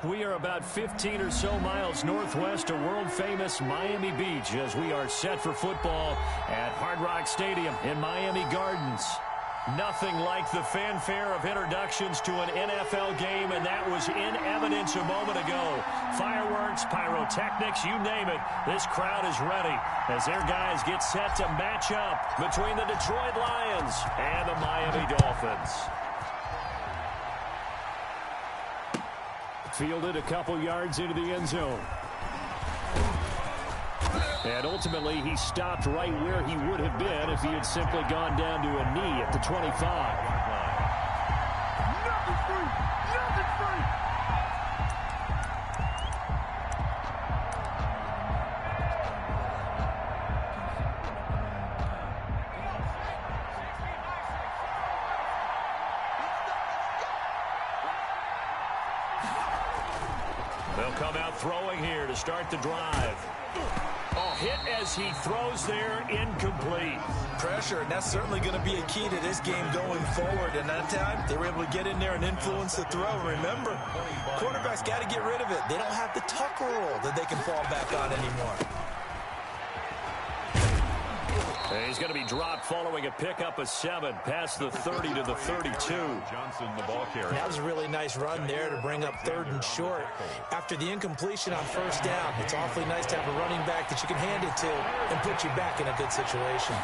We are about 15 or so miles northwest of world-famous Miami Beach as we are set for football at Hard Rock Stadium in Miami Gardens. Nothing like the fanfare of introductions to an NFL game, and that was in evidence a moment ago. Fireworks, pyrotechnics, you name it. This crowd is ready as their guys get set to match up between the Detroit Lions and the Miami Dolphins. Fielded a couple yards into the end zone. And ultimately, he stopped right where he would have been if he had simply gone down to a knee at the 25. They'll come out throwing here to start the drive. Hit as he throws there, incomplete. Pressure, and that's certainly going to be a key to this game going forward. And that time, they were able to get in there and influence the throw. Remember, quarterbacks got to get rid of it. They don't have the Tucker rule that they can fall back on anymore. And he's going to be dropped following a pickup of 7 past the 30 to the 32. Johnson, the ball carrier. That was a really nice run there to bring up 3rd and short. After the incompletion on 1st down, it's awfully nice to have a running back that you can hand it to and put you back in a good situation.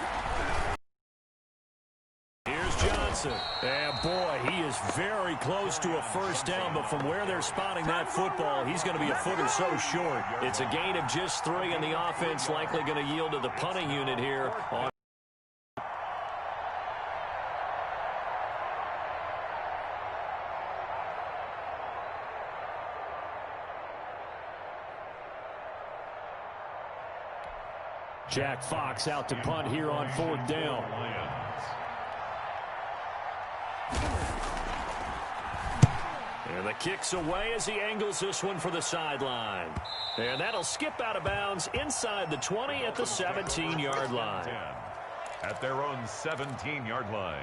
Here's Johnson. And boy, he is very close to a 1st down, but from where they're spotting that football, he's going to be a foot or so short. It's a gain of just 3, and the offense likely going to yield to the punting unit here on. Jack Fox out to punt here on 4th down. And the kick's away as he angles this one for the sideline. And that'll skip out of bounds inside the 20 at the 17-yard line. At their own 17-yard line.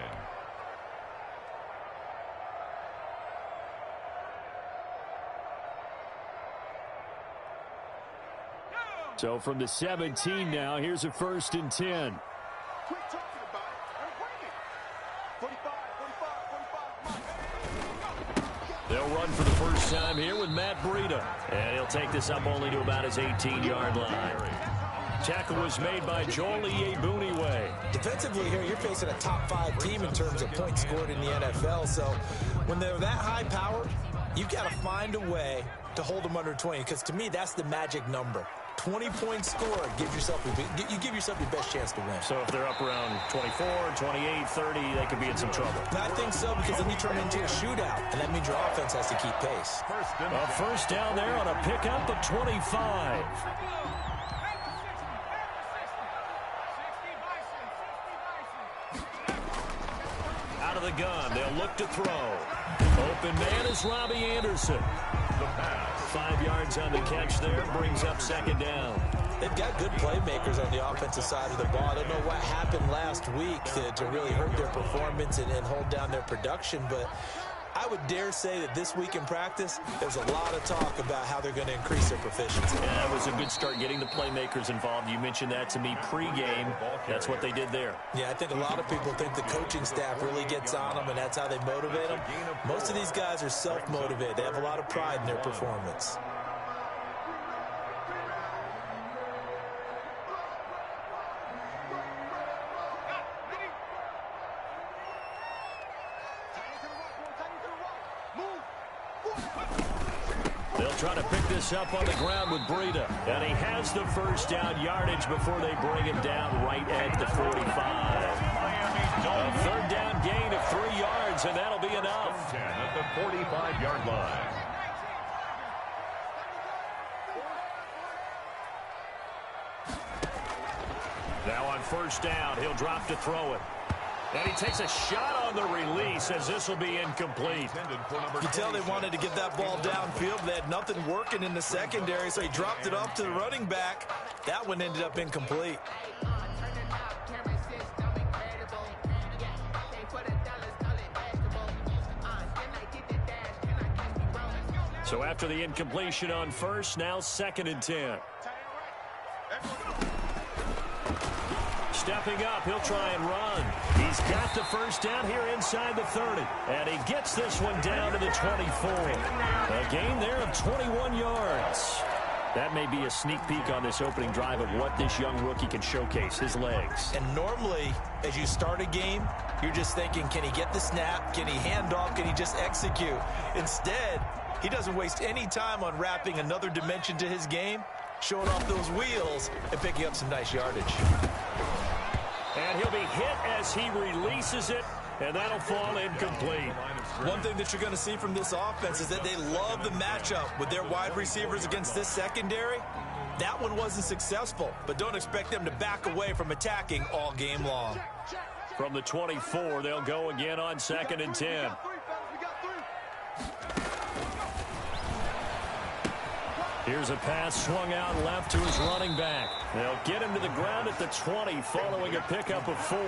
So from the 17 now, here's a 1st and 10. They'll run for the first time here with Matt Breida. And he'll take this up only to about his 18-yard line. Tackle was made by Joel Iyiegbuniwe. Defensively here, you're facing a top 5 team in terms of points scored in the NFL. So when they're that high power, you've got to find a way to hold them under 20. Because to me, that's the magic number. 20 points scored, you give yourself your best chance to win. So if they're up around 24, 28, 30, they could be in some trouble. I think so, because then you turn into a shootout, and that means your offense has to keep pace. A 1st down there on a pickup of 25. Out of the gun, they'll look to throw. Open man is Robbie Anderson. The pass. 5 yards on the catch there, brings up 2nd down. They've got good playmakers on the offensive side of the ball. I don't know what happened last week to really hurt their performance and hold down their production, but I would dare say that this week in practice, there's a lot of talk about how they're going to increase their proficiency. Yeah, that was a good start getting the playmakers involved. You mentioned that to me pregame. That's what they did there. Yeah, I think a lot of people think the coaching staff really gets on them, and that's how they motivate them. Most of these guys are self-motivated. They have a lot of pride in their performance. Trying to pick this up on the ground with Breida. And he has the 1st down yardage before they bring him down right at the 45. A 3rd down gain of 3 yards, and that'll be enough. 10 at the 45-yard line. Now on 1st down, he'll drop to throw it. And he takes a shot on the release as this will be incomplete. You can tell they wanted to get that ball downfield. They had nothing working in the secondary, so he dropped it off to the running back. That one ended up incomplete. So after the incompletion on first, now 2nd and 10. Stepping up, he'll try and run. He's got the first down here inside the 30. And he gets this one down to the 24. A gain there of 21 yards. That may be a sneak peek on this opening drive of what this young rookie can showcase, his legs. And normally, as you start a game, you're just thinking, can he get the snap? Can he hand off? Can he just execute? Instead, he doesn't waste any time on wrapping another dimension to his game, showing off those wheels, and picking up some nice yardage. And he'll be hit as he releases it, and that'll fall incomplete. One thing that you're going to see from this offense is that they love the matchup with their wide receivers against this secondary. That one wasn't successful, but don't expect them to back away from attacking all game long. From the 24, they'll go again on 2nd and 10. Here's a pass swung out left to his running back. They'll get him to the ground at the 20 following a pickup of 4.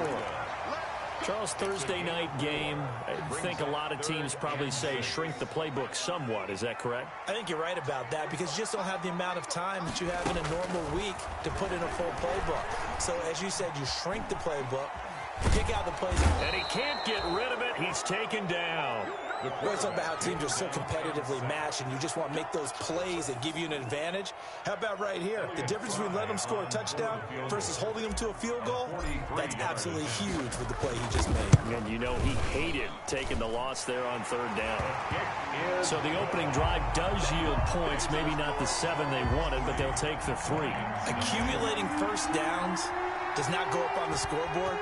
Charles, Thursday night game, I think a lot of teams probably say shrink the playbook somewhat. Is that correct? I think you're right about that because you just don't have the amount of time that you have in a normal week to put in a full playbook. So, as you said, you shrink the playbook, pick out the plays. And he can't get rid of it. He's taken down. We're talking about how teams are so competitively matched, and you just want to make those plays that give you an advantage. How about right here? The difference between letting them score a touchdown versus holding them to a field goal, that's absolutely huge with the play he just made. And you know he hated taking the loss there on 3rd down. So the opening drive does yield points, maybe not the 7 they wanted, but they'll take the 3. Accumulating first downs does not go up on the scoreboard,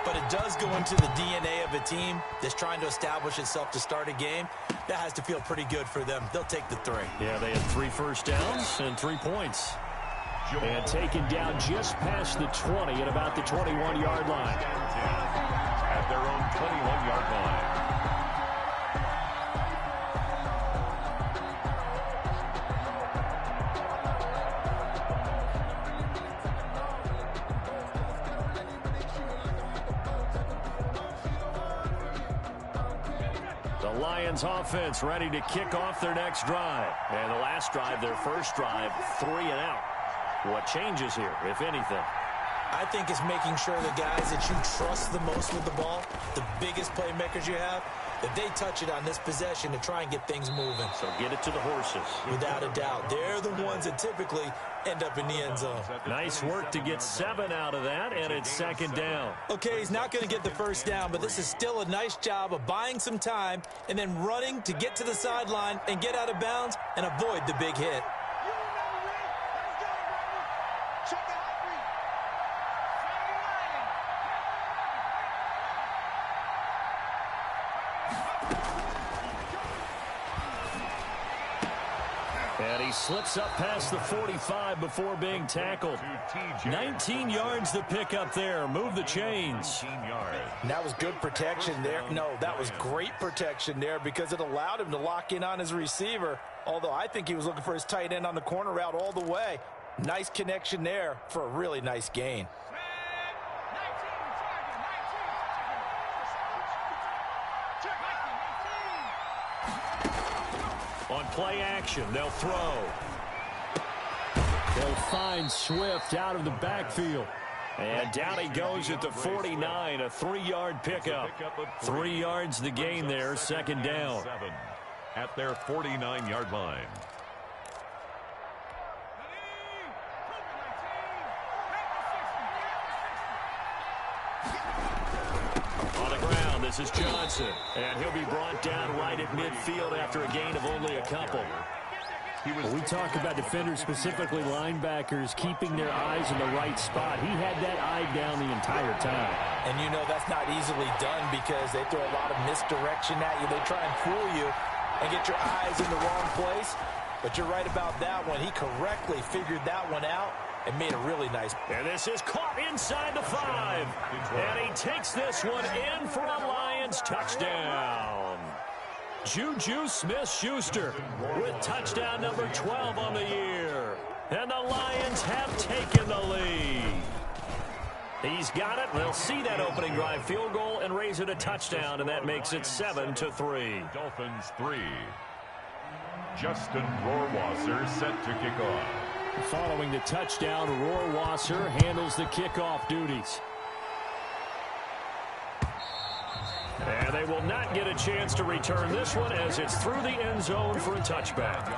but it does go into the DNA of a team that's trying to establish itself to start a game. That has to feel pretty good for them. They'll take the 3. Yeah, they had 3 first downs and 3 points. And taken down just past the 20 at about the 21-yard line. At their own 21-yard line. Lions offense ready to kick off their next drive. And the last drive, their first drive, 3 and out. What changes here, if anything? I think it's making sure the guys that you trust the most with the ball, the biggest playmakers you have, that they touch it on this possession to try and get things moving. So get it to the horses. Without a doubt. They're the ones that typically end up in the end zone. Nice work to get 7 out of that, and it's 2nd down. Okay, he's not going to get the first down, but this is still a nice job of buying some time and then running to get to the sideline and get out of bounds and avoid the big hit. And he slips up past the 45 before being tackled. 19 yards to pick up there. Move the chains. And that was good protection there. No, that was great protection there because it allowed him to lock in on his receiver. Although I think he was looking for his tight end on the corner route all the way. Nice connection there for a really nice gain. On play action, they'll throw. They'll find Swift out of the backfield. And down he goes at the 49, a 3-yard pickup. 3 yards the gain there, 2nd down. At their 49-yard line. On the ground, this is Johnson. And he'll be brought down right at midfield after a gain of only a couple. When we talk about defenders, specifically linebackers, keeping their eyes in the right spot, he had that eye down the entire time. And you know that's not easily done because they throw a lot of misdirection at you. They try and fool you and get your eyes in the wrong place. But you're right about that one. He correctly figured that one out and made a really nice. And this is caught inside the 5. And he takes this one in for a Lions touchdown. Juju Smith-Schuster with touchdown number 12 on the year. And the Lions have taken the lead. He's got it. They'll see that opening drive field goal and raise it a touchdown, and that makes it 7-3. Dolphins 3. Justin Rohrwasser set to kick off. Following the touchdown, Rohrwasser handles the kickoff duties. And they will not get a chance to return this one as it's through the end zone for a touchback.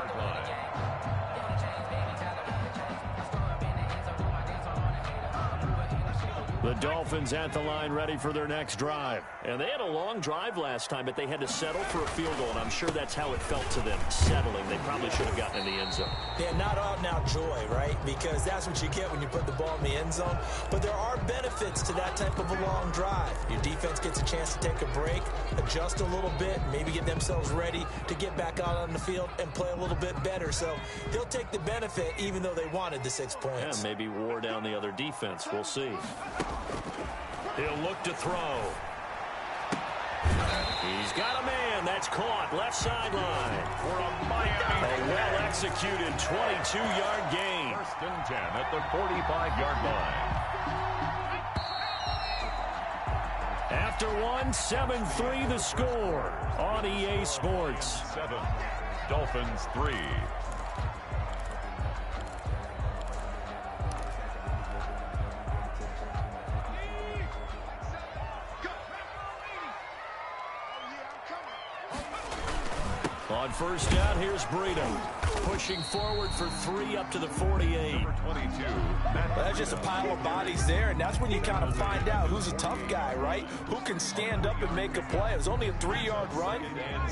The Dolphins at the line ready for their next drive. And they had a long drive last time, but they had to settle for a field goal, and I'm sure that's how it felt to them, settling. They probably should have gotten in the end zone. Yeah, not out now joy, right? Because that's what you get when you put the ball in the end zone. But there are benefits to that type of a long drive. Your defense gets a chance to take a break, adjust a little bit, maybe get themselves ready to get back out on the field and play a little bit better. So they'll take the benefit even though they wanted the 6 points. Yeah, maybe wore down the other defense. We'll see. He'll look to throw. He's got a man. That's caught. Left sideline. For a Miami. A well-executed 22-yard gain. First and 10 at the 45-yard line. After one, 7-3 the score on EA Sports. 7, Dolphins 3. On first down, here's Breida. Pushing forward for 3 up to the 48. Number 22. That's just a pile of bodies there, and that's when you kind of find out who's a tough guy, right? Who can stand up and make a play. It was only a 3-yard run,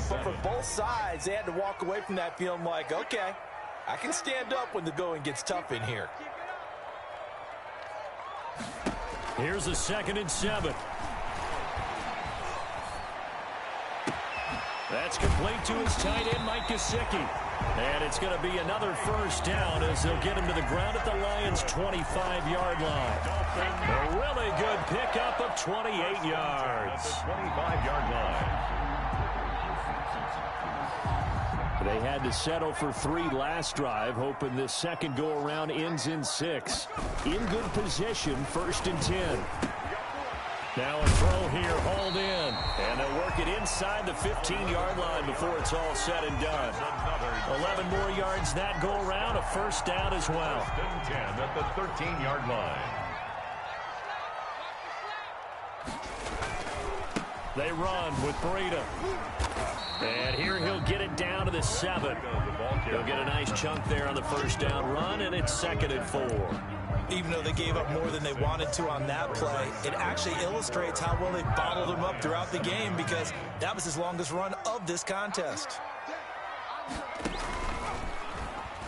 but for both sides, they had to walk away from that feeling like, okay, I can stand up when the going gets tough in here. Here's a 2nd and 7. That's complete to his tight end, Mike Gesicki. And it's going to be another first down as they'll get him to the ground at the Lions' 25-yard line. A really good pickup of 28 yards. 25-yard line. They had to settle for 3 last drive, hoping this second go-around ends in 6. In good position, 1st and 10. Now a throw here, hauled in. And they'll work it inside the 15-yard line before it's all said and done. 11 more yards that go around, a first down as well. First and 10 at the 13-yard line. They run with Breida. And here he'll get it down to the 7. He'll get a nice chunk there on the first down run, and it's 2nd and 4. Even though they gave up more than they wanted to on that play, it actually illustrates how well they bottled him up throughout the game because that was his longest run of this contest.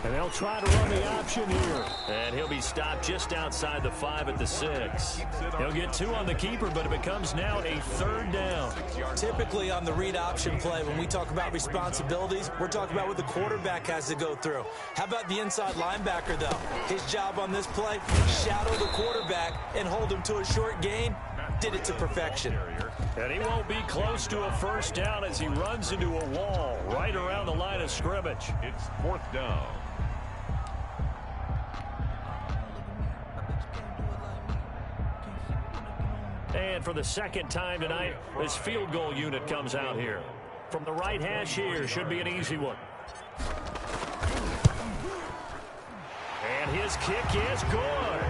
And they'll try to run the option here. And he'll be stopped just outside the 5 at the 6. He'll get 2 on the keeper, but it becomes now a 3rd down. Typically on the read option play, when we talk about responsibilities, we're talking about what the quarterback has to go through. How about the inside linebacker, though? His job on this play, shadow the quarterback and hold him to a short gain. Did it to perfection. And he won't be close to a first down as he runs into a wall right around the line of scrimmage. It's 4th down. And for the second time tonight, this field goal unit comes out here. From the right hash here, should be an easy one. And his kick is good.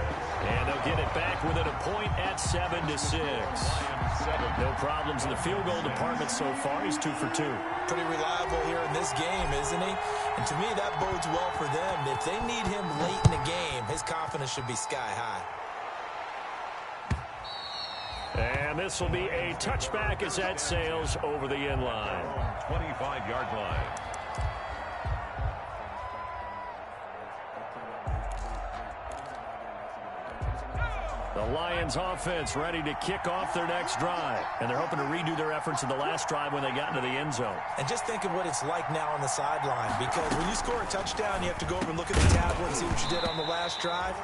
And they'll get it back within a point at 7-6. No problems in the field goal department so far. He's 2 for 2. Pretty reliable here in this game, isn't he? And to me, that bodes well for them. If they need him late in the game, his confidence should be sky high. And this will be a touchback as that sails over the end line. 25-yard line. The Lions offense ready to kick off their next drive. And they're hoping to redo their efforts in the last drive when they got into the end zone. And just think of what it's like now on the sideline, because when you score a touchdown, you have to go over and look at the tablet and see what you did on the last drive.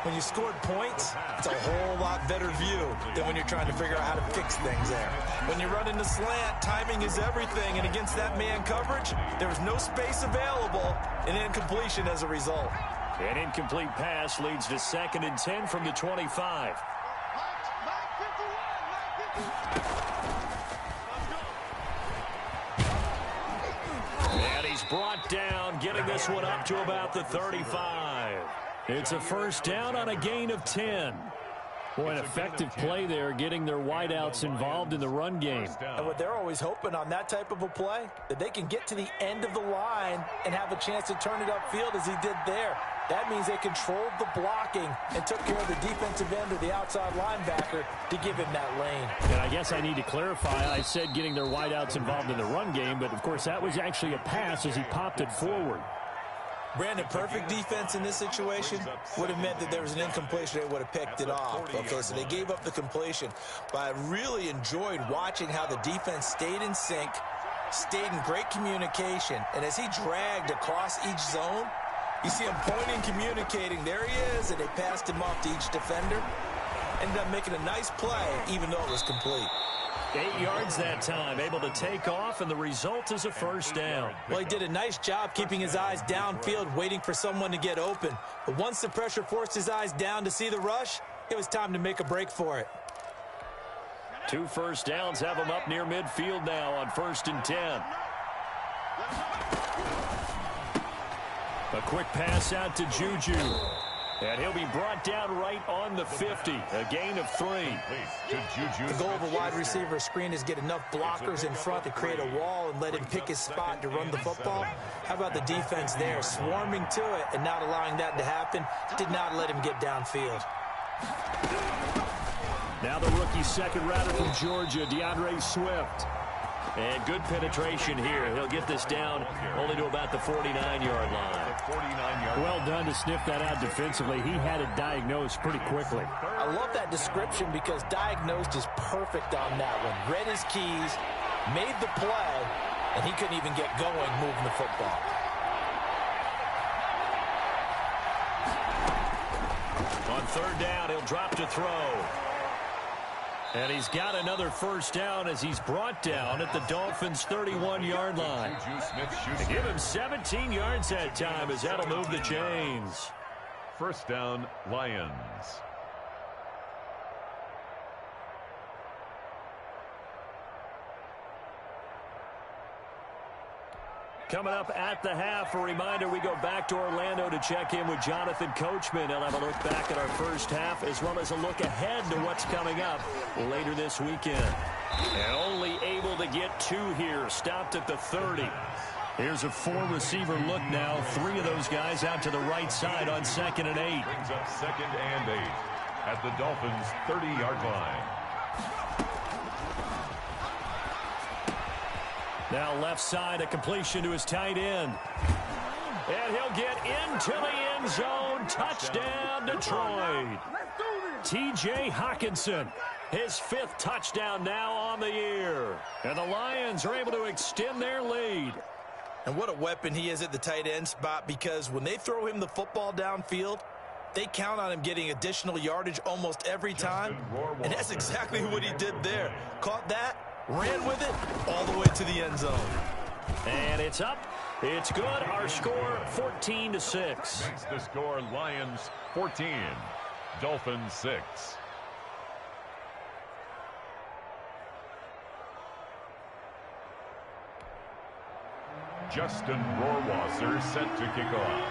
When you scored points, it's a whole lot better view than when you're trying to figure out how to fix things there. When you run into slant, timing is everything, and against that man coverage, there was no space available, and incompletion as a result. An incomplete pass leads to 2nd and 10 from the 25. And he's is brought down, getting this one up to about the 35. It's a first down on a gain of 10. Boy, an effective play there, getting their wideouts involved in the run game. And what they're always hoping on that type of a play, that they can get to the end of the line and have a chance to turn it upfield as he did there. That means they controlled the blocking and took care of the defensive end or the outside linebacker to give him that lane. And I guess I need to clarify. I said getting their wideouts involved in the run game, but, of course, that was actually a pass as he popped it forward. Brandon, perfect defense in this situation would have meant that there was an incompletion. They would have picked it off. Okay, so they gave up the completion. But I really enjoyed watching how the defense stayed in sync, stayed in great communication. And as he dragged across each zone, you see him pointing, communicating. There he is, and they passed him off to each defender. Ended up making a nice play, even though it was complete. 8 yards that time, able to take off, and the result is a first down. Well, he did a nice job keeping his eyes downfield, waiting for someone to get open. But once the pressure forced his eyes down to see the rush, it was time to make a break for it. 2 first downs have him up near midfield now on 1st and 10. A quick pass out to Juju. And he'll be brought down right on the 50. A gain of 3. The goal of a wide receiver screen is get enough blockers in front to create a wall and let him pick his spot to run the football. How about the defense there, swarming to it and not allowing that to happen? Did not let him get downfield. Now the rookie second rounder from Georgia, DeAndre Swift. And good penetration here. He'll get this down only to about the 49-yard line. Well done to sniff that out defensively. He had it diagnosed pretty quickly. I love that description because diagnosed is perfect on that one. Read his keys, made the play, and he couldn't even get going moving the football. On 3rd down, he'll drop to throw. And he's got another first down as he's brought down at the Dolphins' 31-yard line. They give him 17 yards that time as that'll move the chains. First down, Lions. Coming up at the half, a reminder, we go back to Orlando to check in with Jonathan Coachman. He'll have a look back at our first half as well as a look ahead to what's coming up later this weekend. And only able to get 2 here, stopped at the 30. Here's a 4-receiver look now. 3 of those guys out to the right side on 2nd and 8. Brings up 2nd and 8 at the Dolphins' 30-yard line. Now left side, a completion to his tight end. And he'll get into the end zone. Touchdown, Detroit. T.J. Hockenson, his 5th touchdown now on the year. And the Lions are able to extend their lead. And what a weapon he is at the tight end spot, because when they throw him the football downfield, they count on him getting additional yardage almost every time. And that's exactly what he did there. Caught that, ran with it all the way to the end zone. And it's up. It's good. Our score 14-6. Makes the score Lions 14, Dolphins 6. Justin Rohrwasser set to kick off.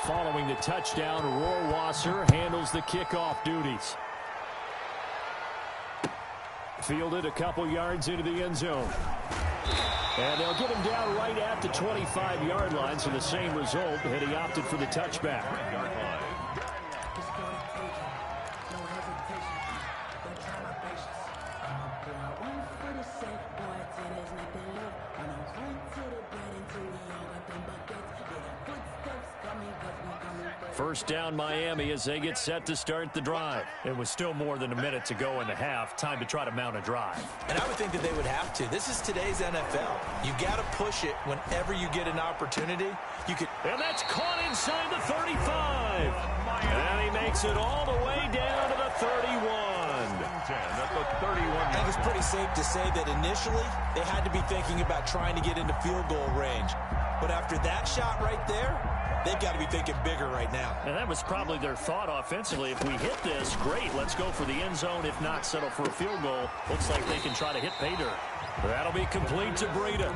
Following the touchdown, Rohrwasser handles the kickoff duties. Fielded a couple yards into the end zone. And they'll get him down right at the 25-yard line, so the same result, and he opted for the touchback. First down Miami as they get set to start the drive. It was still more than a minute to go in the half. Time to try to mount a drive. And I would think that they would have to. This is today's NFL. You got to push it whenever you get an opportunity. And that's caught inside the 35. And he makes it all the way down to the 31. I think it's pretty safe to say that initially they had to be thinking about trying to get into field goal range. But after after that shot right there, they've got to be thinking bigger right now. And that was probably their thought offensively. If we hit this, great, let's go for the end zone. If not, settle for a field goal. Looks like they can try to hit pay dirt. That'll be complete to Breida.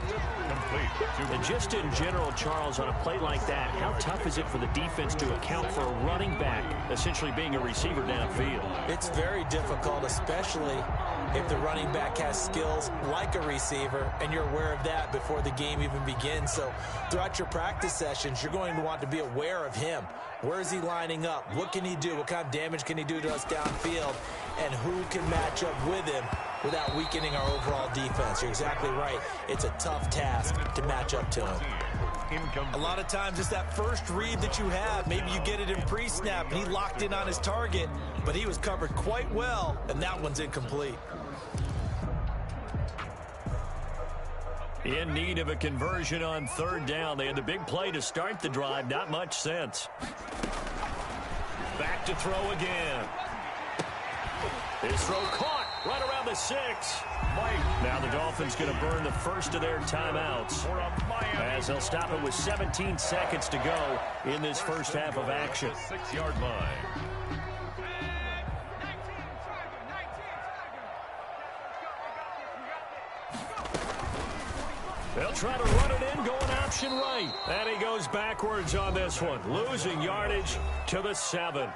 And just in general, Charles, on a play like that, how tough is it for the defense to account for a running back essentially being a receiver downfield? It's very difficult, especially if the running back has skills like a receiver, and you're aware of that before the game even begins. So throughout your practice sessions, you're going to want to be aware of him. Where is he lining up? What can he do? What kind of damage can he do to us downfield? And who can match up with him without weakening our overall defense? You're exactly right. It's a tough task to match up to him. A lot of times it's that first read that you have. Maybe you get it in pre-snap, and he locked in on his target, but he was covered quite well, and that one's incomplete. In need of a conversion on third down. They had the big play to start the drive. Not much sense. Back to throw again. His throw caught right around the 6. Now the Dolphins going to burn the first of their timeouts as they'll stop it with 17 seconds to go in this first half of action. 6-yard line. They'll try to run it in, going option right. And he goes backwards on this one, losing yardage to the 7.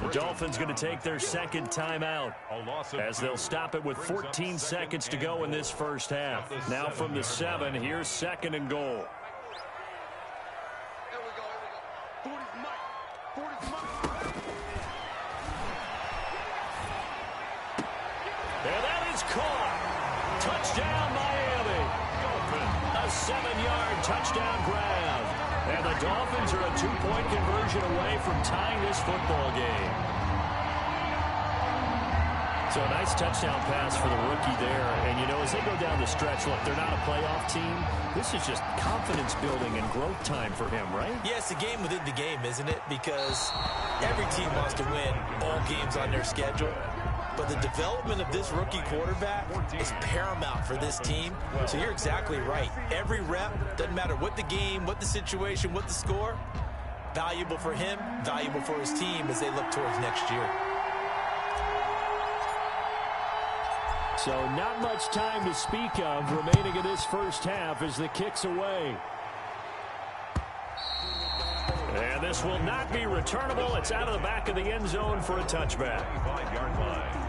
The Dolphins going to take their second timeout as they'll stop it with 14 seconds to go in this first half. Now from the 7, here's second and goal. And that is caught. Touchdown, Miami. A 7-yard touchdown grab. And the Dolphins are a 2-point conversion away from tying this football game. So a nice touchdown pass for the rookie there. And, you know, as they go down the stretch, look, they're not a playoff team. This is just confidence building and growth time for him, right? Yeah, it's a game within the game, isn't it? Because every team wants to win all games on their schedule. But the development of this rookie quarterback is paramount for this team. So you're exactly right. Every rep, doesn't matter what the game, what the situation, what the score, valuable for him, valuable for his team as they look towards next year. So not much time to speak of remaining in this first half as the kick's away. And this will not be returnable. It's out of the back of the end zone for a touchback. 5-yard line.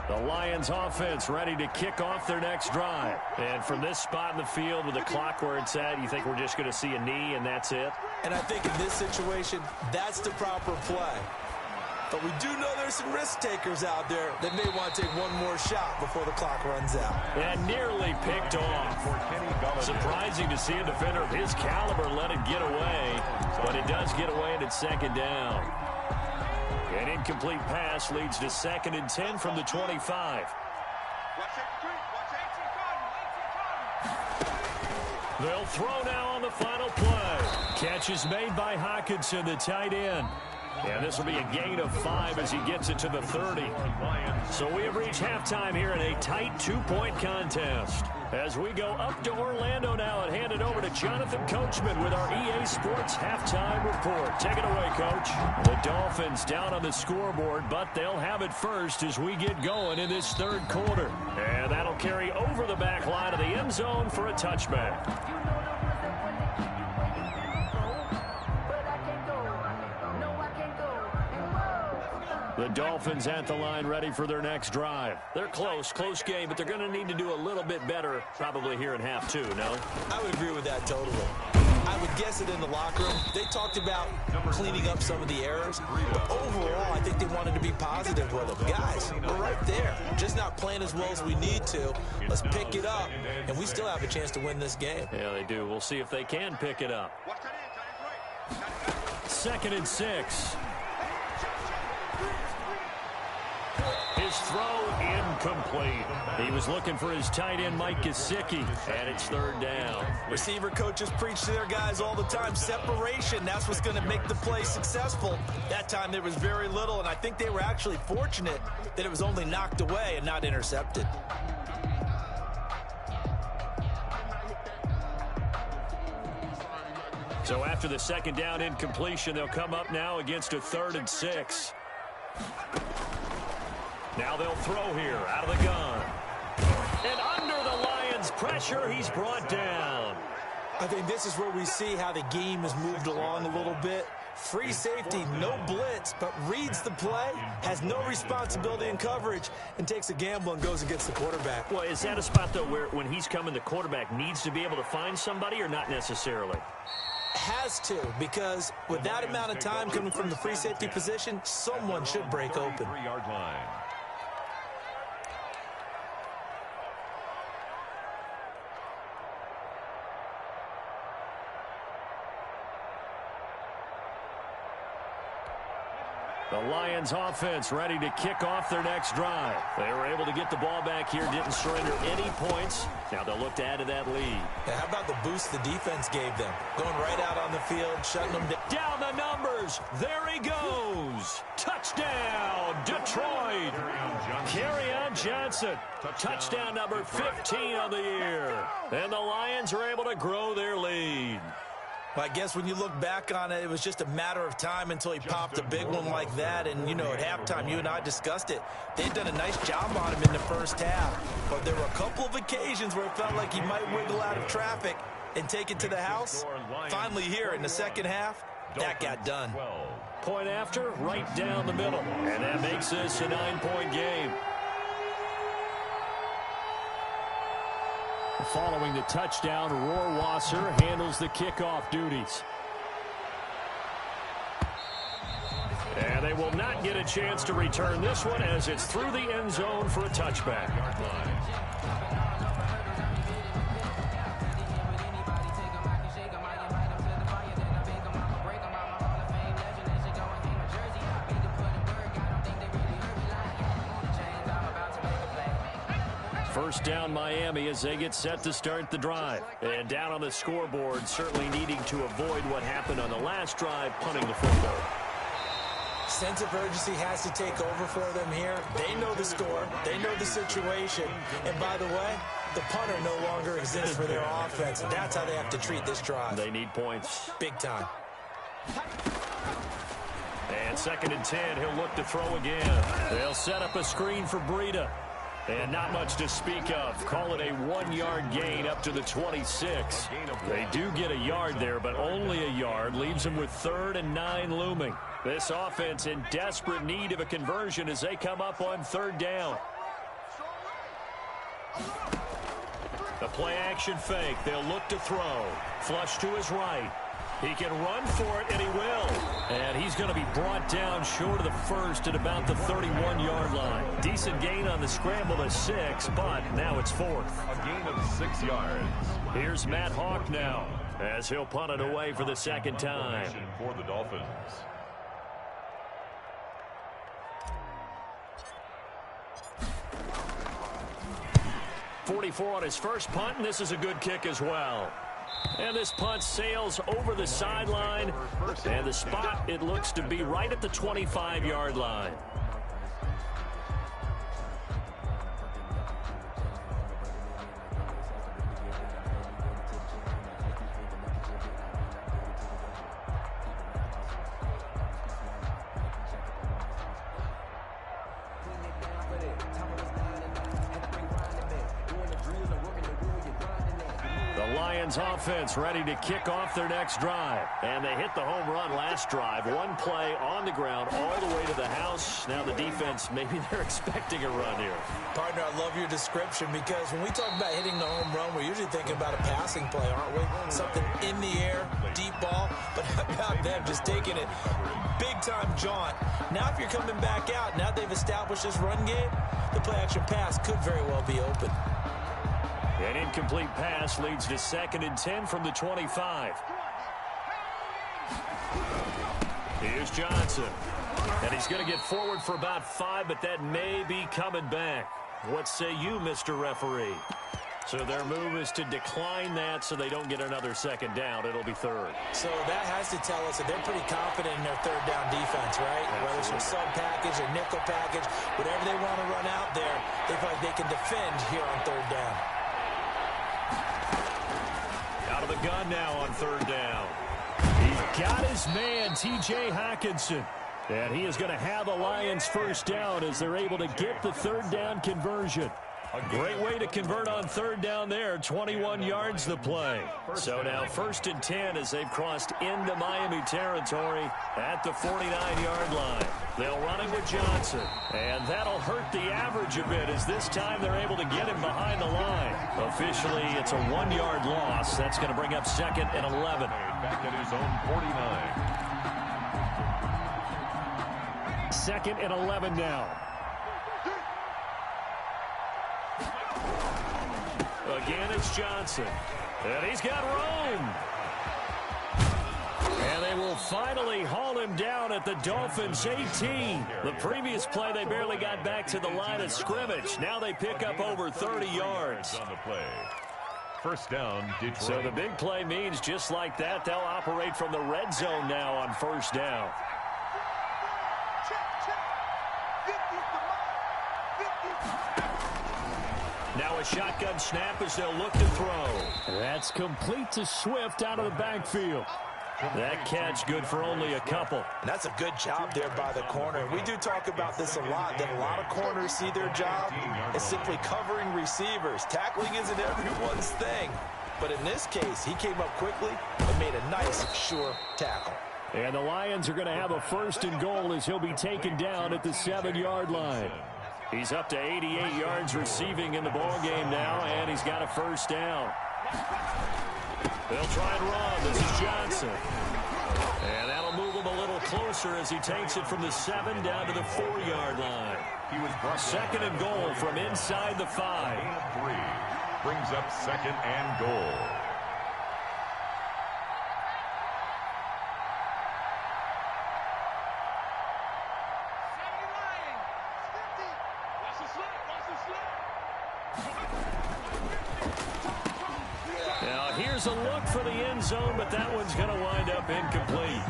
The Lions offense ready to kick off their next drive. And from this spot in the field with the clock where it's at, you think we're just going to see a knee and that's it? And I think in this situation, that's the proper play. But we do know there's some risk takers out there that may want to take one more shot before the clock runs out. And nearly picked off. Surprising to see a defender of his caliber let it get away. But it does get away and it's second down. An incomplete pass leads to 2nd and 10 from the 25. They'll throw now on the final play. Catch is made by Hockenson, the tight end. And this will be a gain of 5 as he gets it to the 30. So we have reached halftime here in a tight 2-point contest. As we go up to Orlando now and hand it over to Jonathan Coachman with our EA Sports Halftime Report. Take it away, Coach. The Dolphins down on the scoreboard, but they'll have it first as we get going in this third quarter. And that'll carry over the back line of the end zone for a touchback. The Dolphins at the line ready for their next drive. They're close game, but they're going to need to do a little bit better probably here in half 2, no? I would agree with that totally. I would guess it in the locker room. They talked about cleaning up some of the errors, but overall, I think they wanted to be positive with them. Guys, we're right there. Just not playing as well as we need to. Let's pick it up, and we still have a chance to win this game. Yeah, they do. We'll see if they can pick it up. 2nd and 6. His First throw incomplete. He was looking for his tight end, Mike Gesicki, and it's third down. Receiver coaches preach to their guys all the time. Separation, that's what's going to make the play successful. That time there was very little, and I think they were actually fortunate that it was only knocked away and not intercepted. So after the second down incompletion, they'll come up now against a 3rd and 6. Now they'll throw here out of the gun. And under the Lions' pressure, he's brought down. I think this is where we see how the game has moved along a little bit. Free safety, no blitz, but reads the play, has no responsibility in coverage, and takes a gamble and goes and gets the quarterback. Well, is that a spot, though, where when he's coming, the quarterback needs to be able to find somebody or not necessarily? Has to, because with that amount of time coming from the free safety position, someone should break open. 3-yard line. The Lions offense ready to kick off their next drive. They were able to get the ball back here, didn't surrender any points. Now they'll look to add to that lead. Yeah, how about the boost the defense gave them? Going right out on the field, shutting them down. Down the numbers. There he goes. Touchdown, Detroit. Kerryon Johnson. Touchdown number 15 on the year. And the Lions are able to grow their lead. Well, I guess when you look back on it, it was just a matter of time until he popped a big one like that. And, you know, at halftime, you and I discussed it. They'd done a nice job on him in the first half. But there were a couple of occasions where it felt like he might wiggle out of traffic and take it to the house. Finally here in the second half, that got done. Point after, right down the middle. And that makes this a 9-point game. Following the touchdown, Rohrwasser handles the kickoff duties. And they will not get a chance to return this one as it's through the end zone for a touchback. First down Miami as they get set to start the drive. And down on the scoreboard, certainly needing to avoid what happened on the last drive, punting the football. Sense of urgency has to take over for them here. They know the score. They know the situation. And by the way, the punter no longer exists for their offense. And that's how they have to treat this drive. They need points. Big time. And 2nd and 10, he'll look to throw again. They'll set up a screen for Breida. And not much to speak of. Call it a 1-yard gain up to the 26. They do get a yard there, but only a yard. Leaves them with 3rd and 9 looming. This offense in desperate need of a conversion as they come up on 3rd down. The play-action fake. They'll look to throw. Flush to his right. He can run for it, and he will. And he's going to be brought down short of the first at about the 31-yard line. Decent gain on the scramble to 6, but now it's 4th. A gain of 6 yards. Here's Matt Hawk now as he'll punt it away for the second time. For the Dolphins. 44 on his first punt, and this is a good kick as well. And this punt sails over the sideline, and the spot, it looks to be right at the 25-yard line. Offense ready to kick off their next drive. And they hit the home run last drive. One play on the ground all the way to the house. Now the defense, maybe they're expecting a run here. Partner, I love your description because when we talk about hitting the home run, we're usually thinking about a passing play, aren't we? Something in the air, deep ball. But how about them just taking it big-time jaunt? Now if you're coming back out, now they've established this run game, the play-action pass could very well be open. An incomplete pass leads to 2nd and 10 from the 25. Here's Johnson. And he's going to get forward for about 5, but that may be coming back. What say you, Mr. Referee? So their move is to decline that so they don't get another second down. It'll be third. So that has to tell us that they're pretty confident in their third down defense, right? Absolutely. Whether it's a sub package or nickel package, whatever they want to run out there, they feel like they can defend here on third down. Out of the gun now on third down. He's got his man, T.J. Hockenson. And he is going to have the Lions first down as they're able to get the third down conversion. A great way to convert on third down there. 21 yards the play. So now 1st and 10 as they've crossed into Miami territory at the 49-yard line. They'll run it with Johnson. And that'll hurt the average a bit as this time they're able to get him behind the line. Officially, it's a 1-yard loss. That's going to bring up 2nd and 11. Back at his own 49. 2nd and 11 now. Again, it's Johnson. And he's got room. And they will finally haul him down at the Dolphins' 18. The previous play, they barely got back to the line of scrimmage. Now they pick up over 30 yards. On the play. First down, Detroit. So the big play means just like that, they'll operate from the red zone now on first down. Now a shotgun snap as they'll look to throw. That's complete to Swift out of the backfield. That catch good for only a couple. And that's a good job there by the corner. We do talk about this a lot, that a lot of corners see their job as simply covering receivers. Tackling isn't everyone's thing. But in this case, he came up quickly and made a nice, sure tackle. And the Lions are going to have a 1st and goal as he'll be taken down at the 7-yard line. He's up to 88 yards receiving in the ballgame now, and he's got a first down. They'll try and run. This is Johnson. And that'll move him a little closer as he takes it from the 7 down to the 4-yard line. He was brought 2nd and goal from inside the 5. 3. Brings up 2nd and goal. Now here's a look for the end zone, but that one's going to wind up incomplete.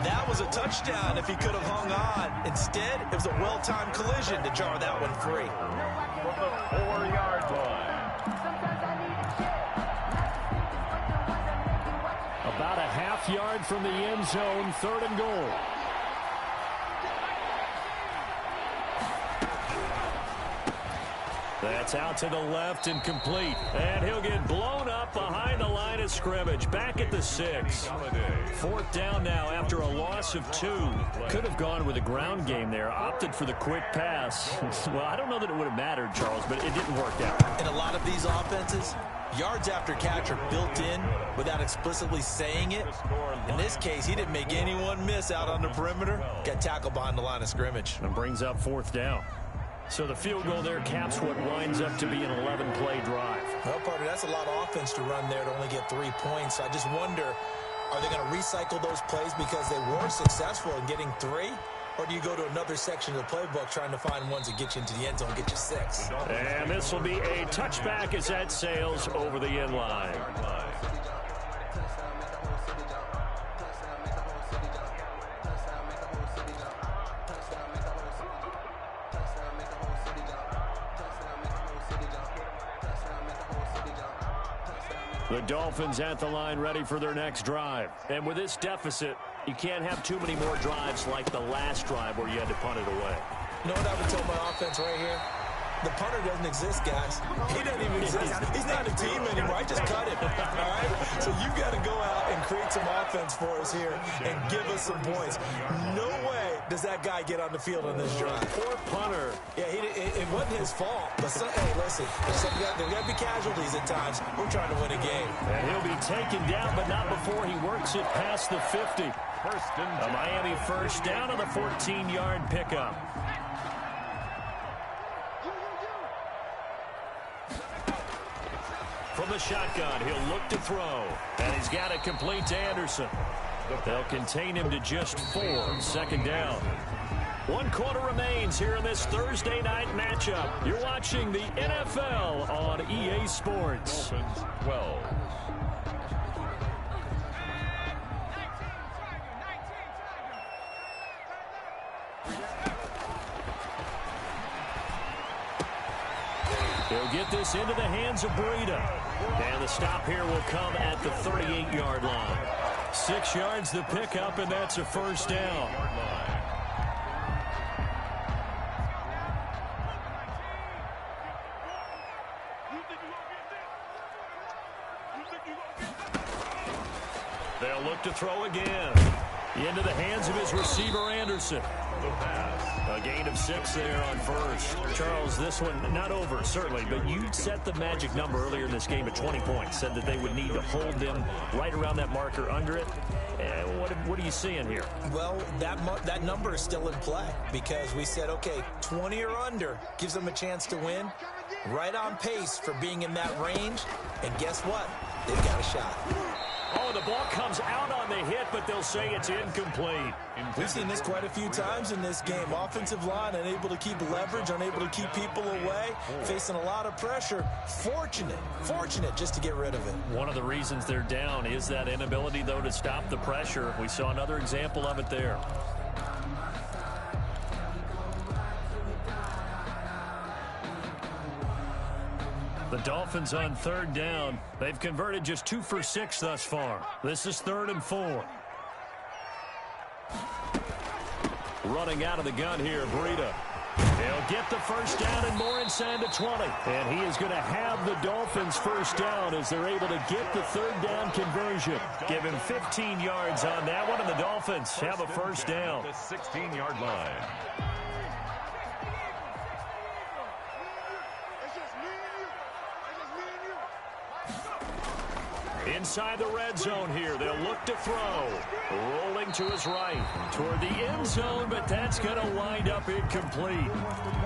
That was a touchdown if he could have hung on. Instead, it was a well-timed collision to jar that one free. From the 4-yard line. About a half yard from the end zone, 3rd and goal. That's out to the left and complete. And he'll get blown up behind the line of scrimmage. Back at the 6. 4th down now after a loss of 2. Could have gone with a ground game there. Opted for the quick pass. Well, I don't know that it would have mattered, Charles, but it didn't work out. In a lot of these offenses, yards after catch are built in without explicitly saying it. In this case, he didn't make anyone miss out on the perimeter. Got tackled behind the line of scrimmage. And brings up 4th down. So the field goal there caps what winds up to be an 11-play drive. Well, partner, that's a lot of offense to run there to only get 3 points. I just wonder, are they going to recycle those plays because they were successful in getting 3? Or do you go to another section of the playbook trying to find ones that get you into the end zone and get you 6? And this will be a touchback as that sails over the end line. The Dolphins at the line ready for their next drive. And with this deficit, you can't have too many more drives like the last drive where you had to punt it away. You know what I would tell my offense right here? The punter doesn't exist, guys. He doesn't even exist. He's not a team anymore. I just cut him. All right? So you've got to go out and create some offense for us here and give us some points. No way does that guy get on the field on this drive. Poor punter. Yeah, it wasn't his fault. But hey, listen, there got to be casualties at times. We're trying to win a game. And he'll be taken down, but not before he works it past the 50. A Miami first down on the 14-yard pickup. From the shotgun, he'll look to throw. And he's got it complete to Anderson. They'll contain him to just 4. 2nd down. 1 quarter remains here in this Thursday night matchup. You're watching the NFL on EA Sports. Dolphins 12. He'll get this into the hands of Breida. And the stop here will come at the 38-yard line. 6 yards the pickup, and that's a first down. They'll look to throw again. Into the hands of his receiver, Anderson. A gain of 6 there on first. Charles, this one not over, certainly, but you set the magic number earlier in this game at 20 points. Said that they would need to hold them right around that marker under it. What are you seeing here? Well, that number is still in play because we said, okay, 20 or under gives them a chance to win. Right on pace for being in that range. And guess what? They've got a shot. Oh, the ball comes out on the hit, but they'll say it's incomplete. We've seen this quite a few times in this game. Offensive line unable to keep leverage, unable to keep people away, facing a lot of pressure. Fortunate just to get rid of it. One of the reasons they're down is that inability, though, to stop the pressure. We saw another example of it there. The Dolphins on 3rd down. They've converted just 2 for 6 thus far. This is 3rd and 4. Running out of the gun here, Breida. He'll get the first down and more inside the 20. And he is going to have the Dolphins first down as they're able to get the 3rd down conversion. Give him 15 yards on that one, and the Dolphins have a first down. The 16-yard line. Inside the red zone here, they'll look to throw. Rolling to his right toward the end zone, but that's going to wind up incomplete.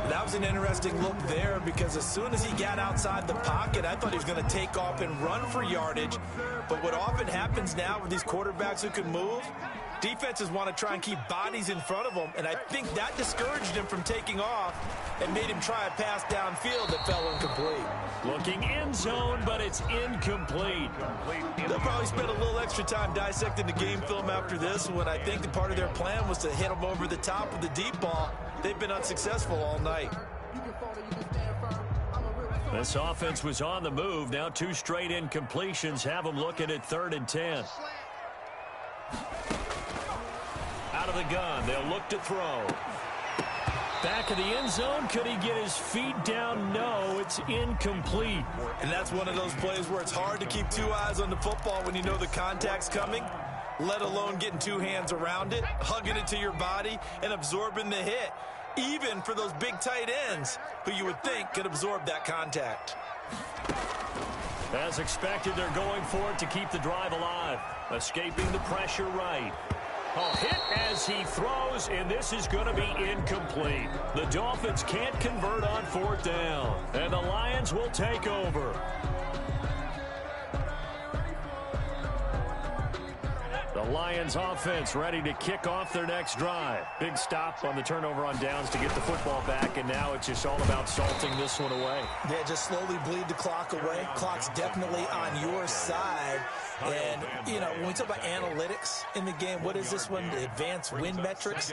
That was an interesting look there because as soon as he got outside the pocket, I thought he was going to take off and run for yardage. But what often happens now with these quarterbacks who can move, defenses want to try and keep bodies in front of them, and I think that discouraged him from taking off and made him try a pass downfield that fell incomplete. Looking end zone, but it's incomplete. They'll probably spend a little extra time dissecting the game film after this when I think that part of their plan was to hit him over the top of the deep ball. They've been unsuccessful all night. This offense was on the move. Now 2 straight incompletions have them looking at 3rd and 10. Out of the gun, they'll look to throw. Back of the end zone, could he get his feet down? No, it's incomplete. And that's one of those plays where it's hard to keep 2 eyes on the football when you know the contact's coming, let alone getting 2 hands around it, hugging it to your body, and absorbing the hit, even for those big tight ends who you would think could absorb that contact. As expected, they're going for it to keep the drive alive, escaping the pressure right. A hit as he throws, and this is going to be incomplete. The Dolphins can't convert on 4th down, and the Lions will take over. The Lions offense ready to kick off their next drive. Big stop on the turnover on downs to get the football back, and now it's just all about salting this one away. Yeah, just slowly bleed the clock away. Clock's definitely on your side. And, you know, when we talk about analytics in the game, what is this one? The advanced win metrics?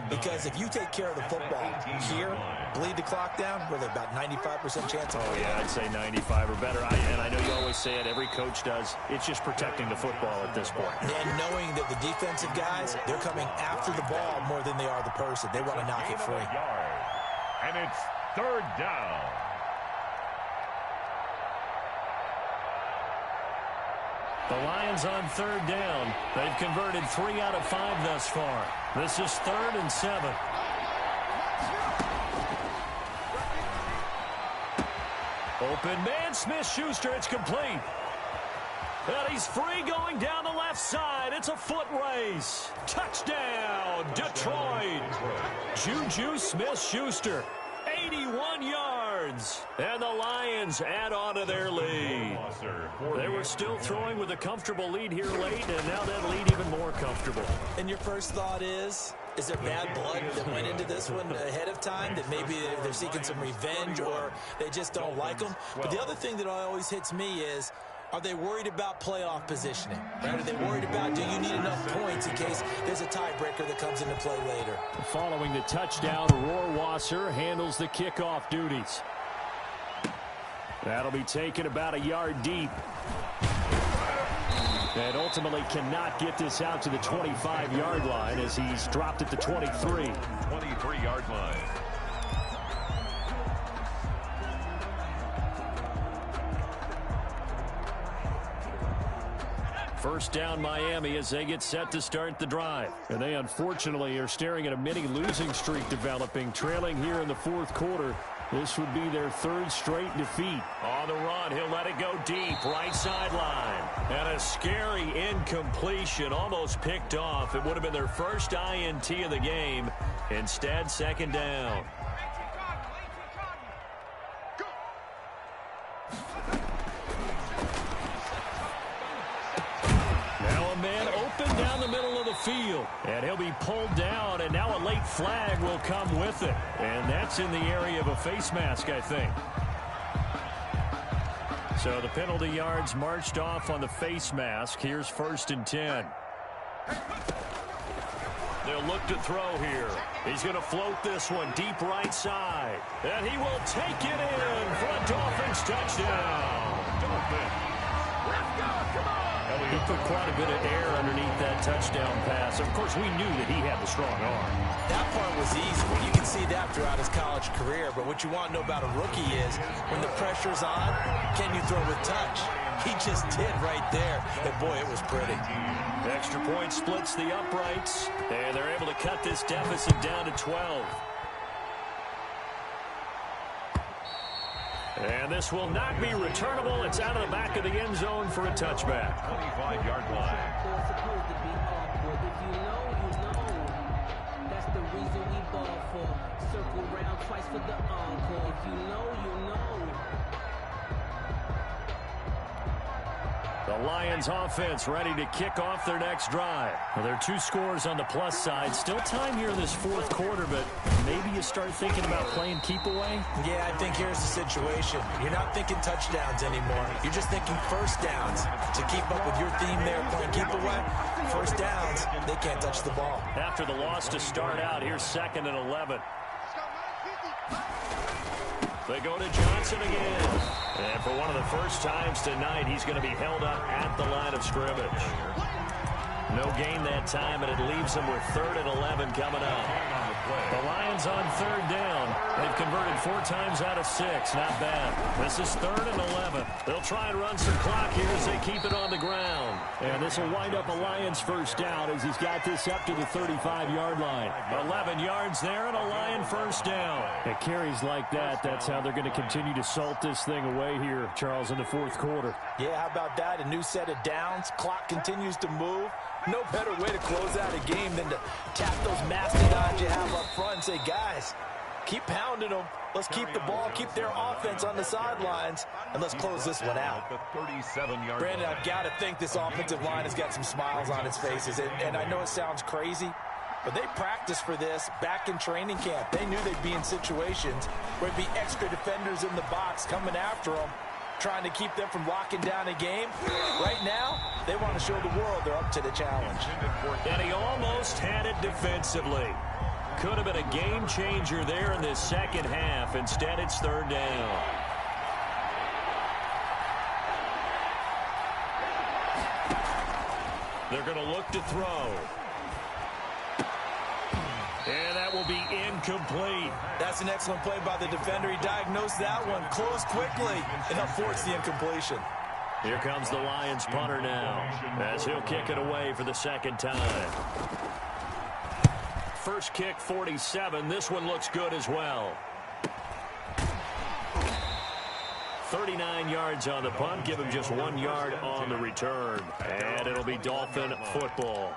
Because if you take care of the football here, bleed the clock down, with about 95% chance of winning. Yeah, I'd say 95 or better. And I know you always say it, every coach does. It's just protecting the football at this point. And knowing that the defensive guys, they're coming after the ball more than they are the person. They want to knock it free. And it's 3rd down. The Lions on 3rd down. They've converted 3 out of 5 thus far. This is 3rd and 7. Open man, Smith-Schuster, it's complete. And he's free going down the left side. It's a foot race. Touchdown, Detroit. Juju Smith-Schuster, 81 yards. yards. And the Lions add on to their lead. They were still throwing with a comfortable lead here late, and now that lead even more comfortable. And your first thought is there bad blood that went into this one ahead of time, that maybe they're seeking some revenge or they just don't like them? But the other thing that always hits me is, are they worried about playoff positioning? Right? Are they worried about, do you need enough points in case there's a tiebreaker that comes into play later? Following the touchdown, Rohrwasser handles the kickoff duties. That'll be taken about a yard deep. And ultimately cannot get this out to the 25-yard line as he's dropped at the 23. 23-yard line. First down Miami as they get set to start the drive. And they unfortunately are staring at a mini losing streak developing, trailing here in the fourth quarter. This would be their third straight defeat. On the run, he'll let it go deep, right sideline. And a scary incompletion, almost picked off. It would have been their first INT of the game. Instead, second down. Field, and he'll be pulled down, and now a late flag will come with it, and that's in the area of a face mask, I think. So the penalty yards marched off on the face mask. Here's 1st and 10. They'll look to throw here. He's going to float this one deep right side, and he will take it in for a Dolphins touchdown. Dolphins. Let's go, come on. He put quite a bit of air underneath that touchdown pass. Of course, we knew that he had the strong arm. That part was easy. You can see that throughout his college career. But what you want to know about a rookie is when the pressure's on, can you throw with touch? He just did right there. And, boy, it was pretty. Extra point splits the uprights. And they're able to cut this deficit down to 12. And this will not be returnable. It's out of the back of the end zone for a touchback. 25-yard line. If you know, you know. That's the reason we ball for. Circle round twice for the encore. If you know, you know. The Lions offense ready to kick off their next drive. Well, there are 2 scores on the plus side. Still time here in this fourth quarter, but maybe you start thinking about playing keep away? Yeah, I think here's the situation. You're not thinking touchdowns anymore. You're just thinking first downs. To keep up with your theme there, playing keep away, first downs, they can't touch the ball. After the loss to start out, here's 2nd and 11. They go to Johnson again. And for one of the first times tonight, he's going to be held up at the line of scrimmage. No gain that time, and it leaves them with 3rd and 11 coming up. The Lions on 3rd down. They've converted 4 times out of 6. Not bad. This is 3rd and 11. They'll try and run some clock here as they keep it on the ground. And this will wind up a Lions first down as he's got this up to the 35-yard line. 11 yards there and a Lion first down. It carries like that. That's how they're going to continue to salt this thing away here, Charles, in the fourth quarter. Yeah, how about that? A new set of downs. Clock continues to move. No better way to close out a game than to tap those mastodons you have up front and say, guys, keep pounding them. Let's keep the ball, keep their offense on the sidelines, and let's close this one out. Brandon, I've got to think this offensive line has got some smiles on its faces. And I know it sounds crazy, but they practiced for this back in training camp. They knew they'd be in situations where there'd be extra defenders in the box coming after them, trying to keep them from locking down a game. Right now, they want to show the world they're up to the challenge. And he almost had it defensively. Could have been a game changer there in this second half. Instead, it's 3rd down. They're going to look to throw. And that will be incomplete. That's an excellent play by the defender. He diagnosed that one, closed quickly, and affords the incompletion. Here comes the Lions punter now, as he'll kick it away for the second time. First kick, 47. This one looks good as well. 39 yards on the punt. Give him just 1 yard on the return. And it'll be Dolphin football.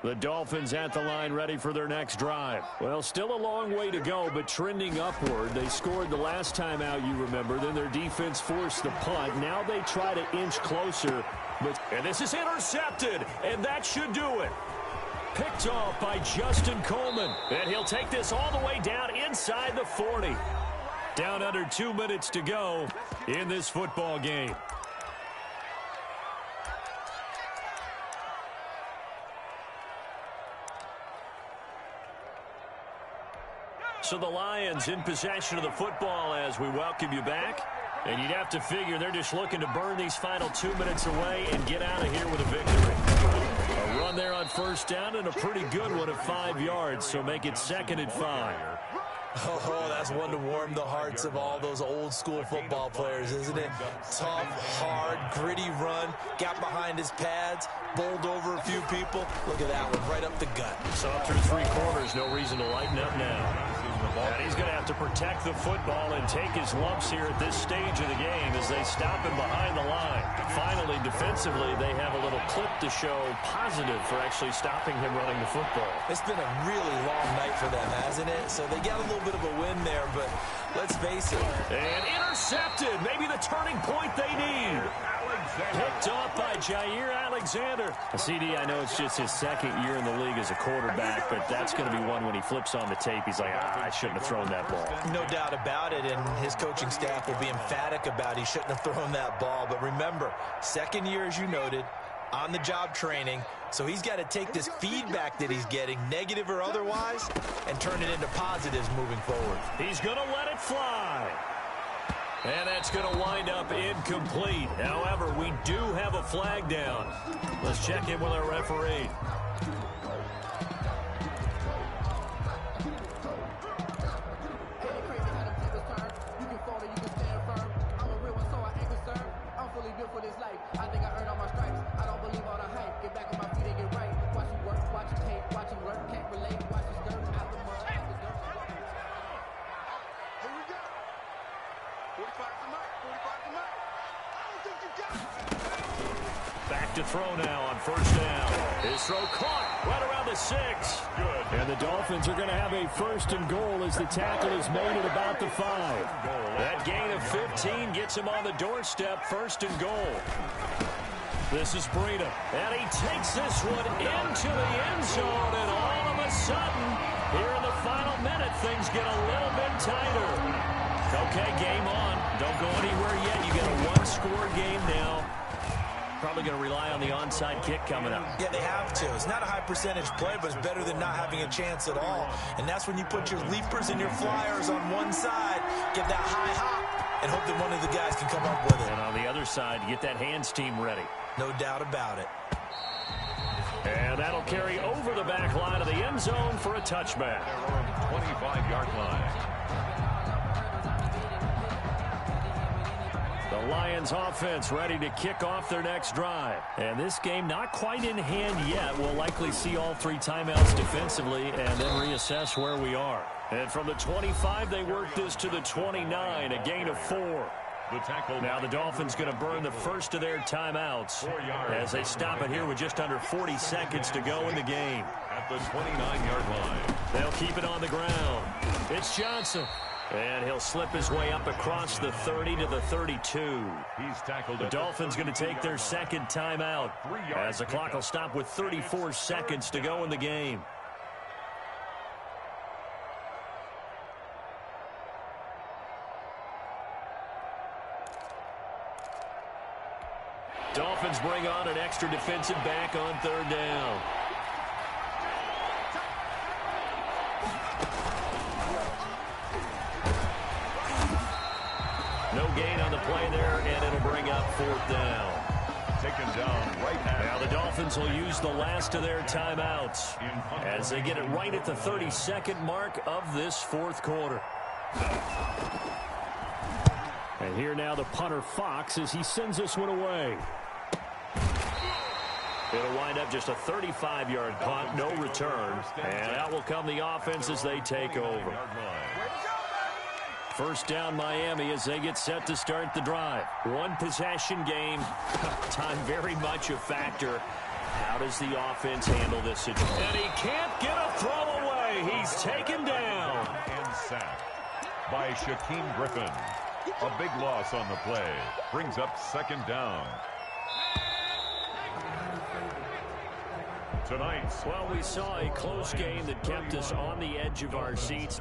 The Dolphins at the line ready for their next drive. Well, still a long way to go, but trending upward. They scored the last time out, you remember. Then their defense forced the punt. Now they try to inch closer. And this is intercepted, and that should do it. Picked off by Justin Coleman. And he'll take this all the way down inside the 40. Down under 2 minutes to go in this football game. So the Lions in possession of the football as we welcome you back. And you'd have to figure they're just looking to burn these final 2 minutes away and get out of here with a victory. A run there on first down and a pretty good one of 5 yards, so make it 2nd and 5. Oh, that's one to warm the hearts of all those old school football players, isn't it? Tough, hard, gritty run, got behind his pads, bowled over a few people. Look at that one, right up the gut. So through 3 quarters, no reason to lighten up now. And he's going to have to protect the football and take his lumps here at this stage of the game as they stop him behind the line. Finally, defensively, they have a little clip to show positive for actually stopping him running the football. It's been a really long night for them, hasn't it? So they got a little bit of a win there, but let's face it. And intercepted. Maybe the turning point they need. Picked off by Jair Alexander. CD, I know it's just his 2nd year in the league as a quarterback, but that's going to be one when he flips on the tape. He's like, I shouldn't have thrown that ball. No doubt about it, and his coaching staff will be emphatic about he shouldn't have thrown that ball. But remember, 2nd year, as you noted, on-the-job training, so he's got to take this feedback that he's getting, negative or otherwise, and turn it into positives moving forward. He's going to let it fly. And that's going to wind up incomplete. However, we do have a flag down. Let's check in with our referee. Back to throw now on first down. His throw caught right around the 6. Good. And the Dolphins are going to have a 1st and goal as the tackle is made at about the 5. That gain of 15 gets him on the doorstep, 1st and goal. This is Breida. And he takes this one into the end zone, and all of a sudden, here in the final minute, things get a little bit tighter. Okay, game on. Don't go anywhere yet. You got a 1-score game now. Probably going to rely on the onside kick coming up. Yeah, they have to. It's not a high percentage play, but it's better than not having a chance at all. And that's when you put your leapers and your flyers on one side, get that high hop, and hope that one of the guys can come up with it. And on the other side, get that hands team ready. No doubt about it. And that'll carry over the back line of the end zone for a touchback. 25-yard line. The Lions offense ready to kick off their next drive. And this game not quite in hand yet. We'll likely see all 3 timeouts defensively and then reassess where we are. And from the 25, they work this to the 29, a gain of 4. The tackle. Now the Dolphins going to burn the first of their timeouts as they stop it here with just under 40 seconds to go in the game. At the 29-yard line. They'll keep it on the ground. It's Johnson. And he'll slip his way up across the 30 to the 32. He's tackled. The Dolphins going to take their 2nd timeout as the clock will stop with 34 seconds to go in the game. Dolphins bring on an extra defensive back on 3rd down. No gain on the play there, and it'll bring up 4th down. Taken down right now. Now the Dolphins will use the last of their timeouts as they get it right at the 32nd mark of this 4th quarter. And here now the punter Fox as he sends this one away. It'll wind up just a 35-yard punt, no return. And out will come the offense as they take over. First down Miami as they get set to start the drive. 1 possession game. Time very much a factor. How does the offense handle this situation? And he can't get a throw away. He's taken down. And sacked by Shaquem Griffin. A big loss on the play. Brings up second down. Tonight's. Well, we saw a close game that kept us on the edge of our seats.